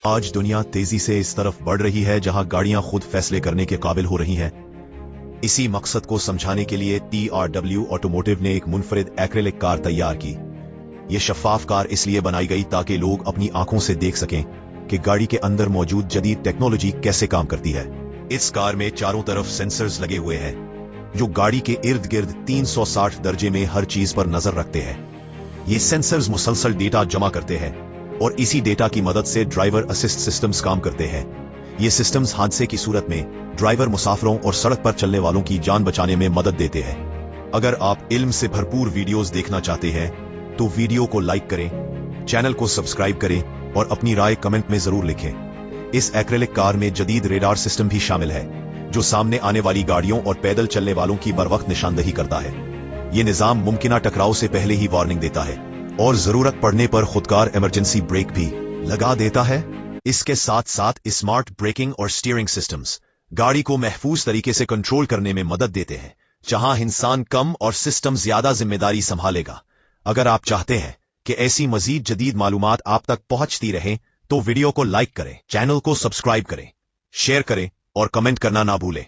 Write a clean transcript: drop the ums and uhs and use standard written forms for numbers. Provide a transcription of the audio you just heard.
आज दुनिया तेजी से इस तरफ बढ़ रही है जहां गाड़ियां खुद फैसले करने के काबिल हो रही हैं। इसी मकसद को समझाने के लिए TRW ऑटोमोटिव ने एक मुनफरिद एक्रेलिक कार तैयार की। ये शफाफ कार इसलिए बनाई गई ताकि लोग अपनी आंखों से देख सकें कि गाड़ी के अंदर मौजूद जदीद टेक्नोलॉजी कैसे काम करती है। इस कार में चारों तरफ सेंसर्स लगे हुए हैं जो गाड़ी के इर्द गिर्द 360 दर्जे में हर चीज पर नजर रखते हैं। ये सेंसर्स मुसलसल डेटा जमा करते हैं और इसी डेटा की मदद से ड्राइवर असिस्ट सिस्टम्स काम करते हैं। ये सिस्टम्स हादसे की सूरत में ड्राइवर, मुसाफिरों और सड़क पर चलने वालों की जान बचाने में मदद देते हैं। अगर आप इल्म से भरपूर वीडियोस देखना चाहते हैं तो वीडियो को लाइक करें, चैनल को सब्सक्राइब करें और अपनी राय कमेंट में जरूर लिखें। इस एक्रेलिक कार में जदीद रेडार सिस्टम भी शामिल है जो सामने आने वाली गाड़ियों और पैदल चलने वालों की बरवक्त निशानदही करता है। ये निजाम मुमकिना टकराव से पहले ही वार्निंग देता है और जरूरत पड़ने पर खुदकार इमरजेंसी ब्रेक भी लगा देता है। इसके साथ साथ स्मार्ट ब्रेकिंग और स्टीयरिंग सिस्टम्स गाड़ी को महफूज तरीके से कंट्रोल करने में मदद देते हैं, जहां इंसान कम और सिस्टम ज्यादा जिम्मेदारी संभालेगा। अगर आप चाहते हैं कि ऐसी मजीद जदीद मालूमात आप तक पहुंचती रहें तो वीडियो को लाइक करें, चैनल को सब्सक्राइब करें, शेयर करें और कमेंट करना ना भूलें।